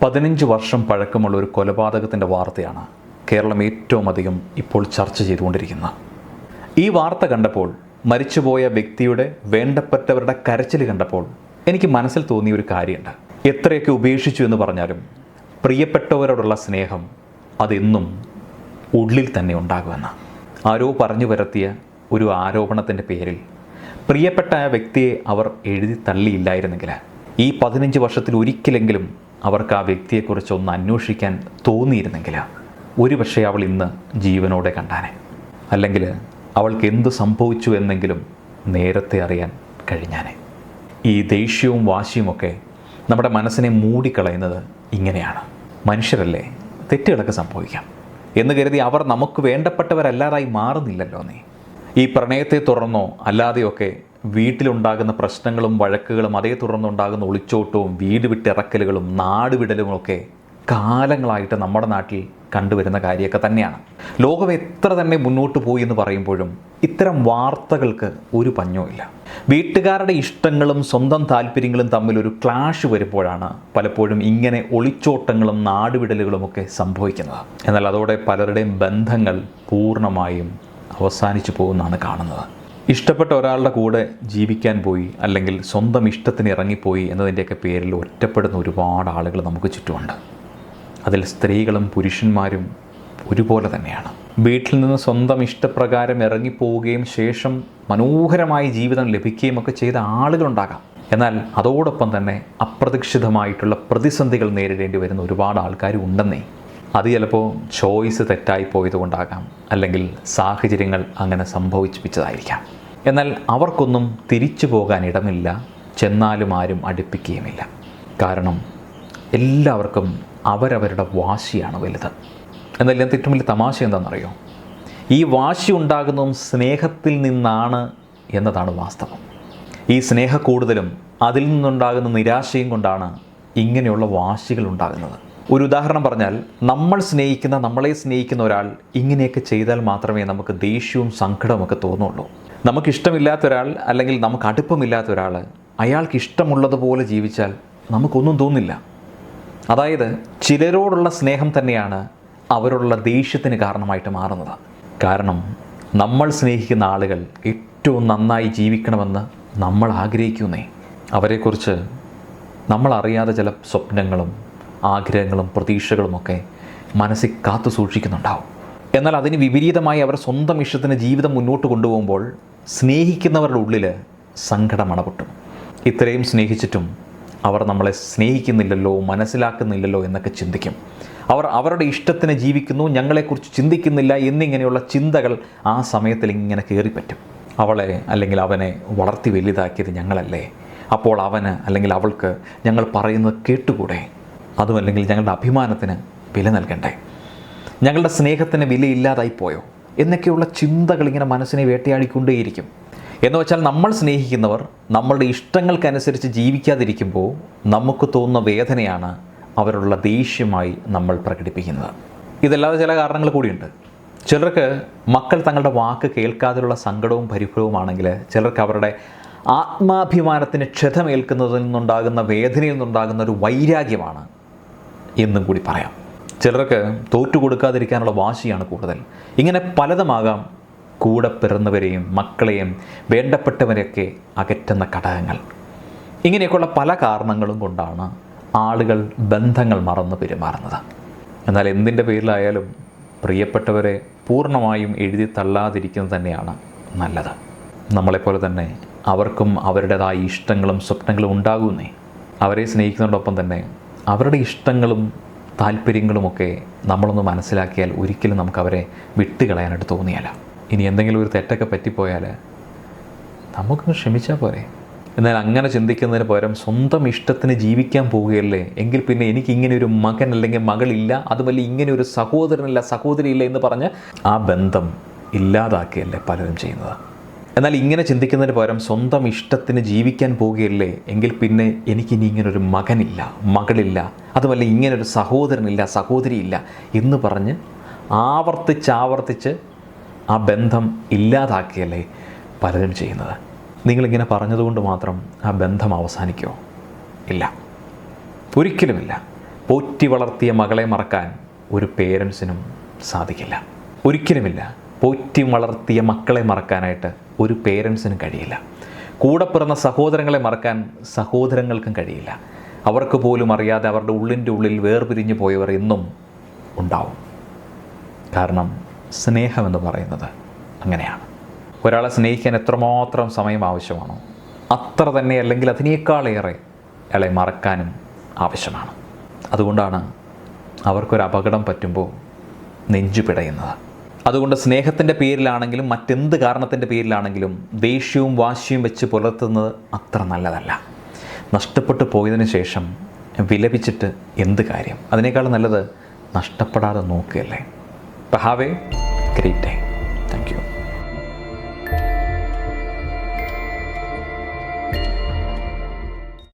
15 വർഷം പഴക്കമുള്ള ഒരു കൊലപാതകത്തിൻ്റെ വാർത്തയാണ് കേരളം ഏറ്റവും അധികം ഇപ്പോൾ ചർച്ച ചെയ്തുകൊണ്ടിരിക്കുന്നത്. ഈ വാർത്ത കണ്ടപ്പോൾ, മരിച്ചുപോയ വ്യക്തിയുടെ വേണ്ടപ്പെട്ടവരുടെ കരച്ചിൽ കണ്ടപ്പോൾ എനിക്ക് മനസ്സിൽ തോന്നിയ ഒരു കാര്യമുണ്ട്. എത്രയൊക്കെ ഉപേക്ഷിച്ചു എന്ന് പറഞ്ഞാലും പ്രിയപ്പെട്ടവരോടുള്ള സ്നേഹം അതെന്നും ഉള്ളിൽ തന്നെ ഉണ്ടാകുമെന്ന്. ആരോ പറഞ്ഞു വരുത്തിയ ഒരു ആരോപണത്തിൻ്റെ പേരിൽ പ്രിയപ്പെട്ട ആ വ്യക്തിയെ അവർ എഴുതി തള്ളിയില്ലായിരുന്നെങ്കിൽ ഈ 15 വർഷത്തിൽ ഒരിക്കലെങ്കിലും അവർക്ക് ആ വ്യക്തിയെക്കുറിച്ച് ഒന്ന് അന്വേഷിക്കാൻ തോന്നിയിരുന്നെങ്കിൽ ഒരുപക്ഷെ അവൾ ഇന്ന് ജീവനോടെ കണ്ടാനെ, അല്ലെങ്കിൽ അവൾക്ക് എന്തു സംഭവിച്ചു എന്നെങ്കിലും നേരത്തെ അറിയാൻ കഴിഞ്ഞാനെ. ഈ ദേഷ്യവും വാശിയുമൊക്കെ നമ്മുടെ മനസ്സിനെ മൂടിക്കളയുന്നത് ഇങ്ങനെയാണ്. മനുഷ്യരല്ലേ, തെറ്റുകളൊക്കെ സംഭവിക്കാം എന്ന് കരുതി അവർ നമുക്ക് വേണ്ടപ്പെട്ടവരല്ലാതായി മാറുന്നില്ലല്ലോ. ഈ പ്രണയത്തെ തുടർന്നോ അല്ലാതെയൊക്കെ വീട്ടിലുണ്ടാകുന്ന പ്രശ്നങ്ങളും വഴക്കുകളും, അതേ തുടർന്നുണ്ടാകുന്ന ഒളിച്ചോട്ടവും വീട് വിട്ടിറക്കലുകളും നാട് വിടലുമൊക്കെ കാലങ്ങളായിട്ട് നമ്മുടെ നാട്ടിൽ കണ്ടുവരുന്ന കാര്യമൊക്കെ തന്നെയാണ്. ലോകം എത്ര തന്നെ മുന്നോട്ട് പോയി എന്ന് പറയുമ്പോഴും ഇത്തരം വാർത്തകൾക്ക് ഒരു പഞ്ഞവും ഇല്ല. വീട്ടുകാരുടെ ഇഷ്ടങ്ങളും സ്വന്തം താല്പര്യങ്ങളും തമ്മിലൊരു ക്ലാഷ് വരുമ്പോഴാണ് പലപ്പോഴും ഇങ്ങനെ ഒളിച്ചോട്ടങ്ങളും നാടുവിടലുകളുമൊക്കെ സംഭവിക്കുന്നത്. എന്നാൽ അതോടെ പലരുടെയും ബന്ധങ്ങൾ പൂർണ്ണമായും അവസാനിച്ചു പോകുന്നതാണ് കാണുന്നത്. ഇഷ്ടപ്പെട്ട ഒരാളുടെ കൂടെ ജീവിക്കാൻ പോയി, അല്ലെങ്കിൽ സ്വന്തം ഇഷ്ടത്തിന് ഇറങ്ങിപ്പോയി എന്നതിൻ്റെയൊക്കെ പേരിൽ ഒറ്റപ്പെടുന്ന ഒരുപാട് ആളുകൾ നമുക്ക് ചുറ്റുമുണ്ട്. അതിൽ സ്ത്രീകളും പുരുഷന്മാരും ഒരുപോലെ തന്നെയാണ്. വീട്ടിൽ നിന്ന് സ്വന്തം ഇഷ്ടപ്രകാരം ഇറങ്ങിപ്പോവുകയും ശേഷം മനോഹരമായ ജീവിതം ലഭിക്കുകയും ഒക്കെ ചെയ്ത ആളുകളുണ്ടാകാം. എന്നാൽ അതോടൊപ്പം തന്നെ അപ്രതീക്ഷിതമായിട്ടുള്ള പ്രതിസന്ധികൾ നേരിടേണ്ടി വരുന്ന ഒരുപാട് ആൾക്കാരും ഉണ്ടെന്നേ. അത് ചിലപ്പോൾ ചോയ്സ് തെറ്റായി പോയതുകൊണ്ടാകാം, അല്ലെങ്കിൽ സാഹചര്യങ്ങൾ അങ്ങനെ സംഭവിപ്പിച്ചതായിരിക്കാം. എന്നാൽ അവർക്കൊന്നും തിരിച്ചു പോകാൻ ഇടമില്ല, ചെന്നാലും ആരും അടുപ്പിക്കുകയുമില്ല. കാരണം എല്ലാവർക്കും അവരവരുടെ വാശിയാണ് വലുത്. എന്നാൽ ഇതിനകത്ത് ഏറ്റവും വലിയ തമാശ എന്താണെന്നറിയോ? ഈ വാശി ഉണ്ടാകുന്നതും സ്നേഹത്തിൽ നിന്നാണ് എന്നതാണ് വാസ്തവം. ഈ സ്നേഹ കൂടുതലും അതിൽ നിന്നുണ്ടാകുന്ന നിരാശയും കൊണ്ടാണ് ഇങ്ങനെയുള്ള വാശികൾ ഉണ്ടാകുന്നത്. ഒരു ഉദാഹരണം പറഞ്ഞാൽ, നമ്മളെ സ്നേഹിക്കുന്ന ഒരാൾ ഇങ്ങനെയൊക്കെ ചെയ്താൽ മാത്രമേ നമുക്ക് ദേഷ്യവും സങ്കടവുമൊക്കെ തോന്നുള്ളൂ. നമുക്കിഷ്ടമില്ലാത്ത ഒരാൾ, അല്ലെങ്കിൽ നമുക്ക് അടുപ്പമില്ലാത്ത ഒരാൾ അയാൾക്ക് ഇഷ്ടമുള്ളതുപോലെ ജീവിച്ചാൽ നമുക്കൊന്നും തോന്നില്ല. അതായത് ചിലരോടുള്ള സ്നേഹം തന്നെയാണ് അവരോടുള്ള ദേഷ്യത്തിന് കാരണമായിട്ട് മാറുന്നത്. കാരണം നമ്മൾ സ്നേഹിക്കുന്ന ആളുകൾ ഏറ്റവും നന്നായി ജീവിക്കണമെന്ന് നമ്മൾ ആഗ്രഹിക്കുന്നേ. അവരെക്കുറിച്ച് നമ്മൾ അറിയാതെ ചില സ്വപ്നങ്ങളും ആഗ്രഹങ്ങളും പ്രതീക്ഷകളുമൊക്കെ മനസ്സിൽ കാത്തു സൂക്ഷിക്കുന്നുണ്ടാവും. എന്നാൽ അതിന് വിപരീതമായി അവർ സ്വന്തം ഇഷ്ടത്തിന് ജീവിതം മുന്നോട്ട് കൊണ്ടുപോകുമ്പോൾ സ്നേഹിക്കുന്നവരുടെ ഉള്ളിൽ സങ്കടം അണപൊട്ടും. ഇത്രയും സ്നേഹിച്ചിട്ടും അവർ നമ്മളെ സ്നേഹിക്കുന്നില്ലല്ലോ, മനസ്സിലാക്കുന്നില്ലല്ലോ എന്നൊക്കെ ചിന്തിക്കും. അവർ അവരുടെ ഇഷ്ടത്തിന് ജീവിക്കുന്നു, ഞങ്ങളെക്കുറിച്ച് ചിന്തിക്കുന്നില്ല എന്നിങ്ങനെയുള്ള ചിന്തകൾ ആ സമയത്തിൽ ഇങ്ങനെ കയറിപ്പറ്റും. അവളെ അല്ലെങ്കിൽ അവനെ വളർത്തി വലുതാക്കിയത് ഞങ്ങളല്ലേ, അപ്പോൾ അവന് അല്ലെങ്കിൽ അവൾക്ക് ഞങ്ങൾ പറയുന്നത് കേട്ടുകൂടെ? അതുമല്ലെങ്കിൽ ഞങ്ങളുടെ അഭിമാനത്തിന് വില നൽകണ്ടേ? ഞങ്ങളുടെ സ്നേഹത്തിന് വിലയില്ലാതായി പോയോ എന്നൊക്കെയുള്ള ചിന്തകൾ ഇങ്ങനെ മനസ്സിനെ വേട്ടയാടിക്കൊണ്ടേയിരിക്കും. എന്ന് വെച്ചാൽ നമ്മൾ സ്നേഹിക്കുന്നവർ നമ്മളുടെ ഇഷ്ടങ്ങൾക്കനുസരിച്ച് ജീവിക്കാതിരിക്കുമ്പോൾ നമുക്ക് തോന്നുന്ന വേദനയാണ് അവരുള്ള ദേഷ്യമായി നമ്മൾ പ്രകടിപ്പിക്കുന്നത്. ഇതല്ലാതെ ചില കാരണങ്ങൾ കൂടിയുണ്ട്. ചിലർക്ക് മക്കൾ തങ്ങളുടെ വാക്ക് കേൾക്കാതെയുള്ള സങ്കടവും പരിഭവമാണെങ്കിൽ, ചിലർക്ക് അവരുടെ ആത്മാഭിമാനത്തിന് ക്ഷതമേൽക്കുന്നതിൽ നിന്നുണ്ടാകുന്ന വേദനയിൽ നിന്നുണ്ടാകുന്ന ഒരു വൈരാഗ്യമാണ് എന്നും കൂടി പറയാം. ചിലർക്ക് തോറ്റു കൊടുക്കാതിരിക്കാനുള്ള വാശിയാണ് കൂടുതൽ. ഇങ്ങനെ പലതുമാകാം കൂടെ പിറന്നവരെയും മക്കളെയും വേണ്ടപ്പെട്ടവരെയൊക്കെ അകറ്റുന്ന ഘടകങ്ങൾ. ഇങ്ങനെയൊക്കെയുള്ള പല കാരണങ്ങളും കൊണ്ടാണ് ആളുകൾ ബന്ധങ്ങൾ മറന്ന് പെരുമാറുന്നത്. എന്നാൽ എന്തിൻ്റെ പേരിലായാലും പ്രിയപ്പെട്ടവരെ പൂർണ്ണമായും എഴുതി തള്ളാതിരിക്കുന്നത് തന്നെയാണ് നല്ലത്. നമ്മളെപ്പോലെ തന്നെ അവർക്കും അവരുടേതായ ഇഷ്ടങ്ങളും സ്വപ്നങ്ങളും ഉണ്ടാകുന്നേ. അവരെ സ്നേഹിക്കുന്നതോടൊപ്പം തന്നെ അവരുടെ ഇഷ്ടങ്ങളും താല്പര്യങ്ങളുമൊക്കെ നമ്മളൊന്ന് മനസ്സിലാക്കിയാൽ ഒരിക്കലും നമുക്കവരെ വിട്ടുകളയാനായിട്ട് തോന്നിയാല. ഇനി എന്തെങ്കിലും ഒരു തെറ്റൊക്കെ പറ്റിപ്പോയാൽ നമുക്കൊന്ന് ക്ഷമിച്ചാൽ പോരെ. എന്നാൽ അങ്ങനെ ചിന്തിക്കുന്നതിന് പകരം സ്വന്തം ഇഷ്ടത്തിന് ജീവിക്കാൻ പോവുകയല്ലേ, എങ്കിൽ പിന്നെ എനിക്ക് ഇങ്ങനെ ഒരു മകൻ അല്ലെങ്കിൽ മകളില്ല, അതുമല്ല ഇങ്ങനെ ഒരു സഹോദരനില്ല സഹോദരിയില്ല എന്ന് പറഞ്ഞ് ആ ബന്ധം ഇല്ലാതാക്കിയല്ലേ പലരും ചെയ്യുന്നത്. എന്നാൽ ഇങ്ങനെ ചിന്തിക്കുന്നതിന് പകരം സ്വന്തം ഇഷ്ടത്തിന് ജീവിക്കാൻ പോവുകയല്ലേ, എങ്കിൽ പിന്നെ എനിക്കിനി ഇങ്ങനൊരു മകനില്ല മകളില്ല, അതുമല്ല ഇങ്ങനൊരു സഹോദരനില്ല സഹോദരിയില്ല എന്ന് പറഞ്ഞ് ആവർത്തിച്ച് ആ ബന്ധം ഇല്ലാതാക്കിയല്ലേ പലരും ചെയ്യുന്നത്. നിങ്ങളിങ്ങനെ പറഞ്ഞതുകൊണ്ട് മാത്രം ആ ബന്ധം അവസാനിക്കുമോ? ഇല്ല, ഒരിക്കലുമില്ല. പോറ്റി വളർത്തിയ മകളെ മറക്കാൻ ഒരു പേരൻസിനും സാധിക്കില്ല, ഒരിക്കലുമില്ല. പോറ്റി വളർത്തിയ മക്കളെ മറക്കാനായിട്ട് ഒരു പേരൻസിനും കഴിയില്ല. കൂടെ പിറന്ന സഹോദരങ്ങളെ മറക്കാൻ സഹോദരങ്ങൾക്കും കഴിയില്ല. അവർക്ക് പോലും അറിയാതെ അവരുടെ ഉള്ളിൻ്റെ ഉള്ളിൽ വേർപിരിഞ്ഞു പോയവർ എന്നും ഉണ്ടാവും. കാരണം സ്നേഹമെന്ന് പറയുന്നത് അങ്ങനെയാണ്. ഒരാളെ സ്നേഹിക്കാൻ എത്രമാത്രം സമയം ആവശ്യമാണോ അത്ര തന്നെ, അല്ലെങ്കിൽ അതിനേക്കാളേറെ അയാളെ മറക്കാനും ആവശ്യമാണ്. അതുകൊണ്ടാണ് അവർക്കൊരു അപകടം പറ്റുമ്പോൾ നെഞ്ചു പിടയുന്നത്. അതുകൊണ്ട് സ്നേഹത്തിൻ്റെ പേരിലാണെങ്കിലും മറ്റെന്ത് കാരണത്തിൻ്റെ പേരിലാണെങ്കിലും ദേഷ്യവും വാശിയും വെച്ച് പുലർത്തുന്നത് അത്ര നല്ലതല്ല. നഷ്ടപ്പെട്ടു പോയതിനു ശേഷം വിലപിച്ചിട്ട് എന്ത് കാര്യം? അതിനേക്കാൾ നല്ലത് നഷ്ടപ്പെടാതെ നോക്കുകയല്ലേ. Have a great day.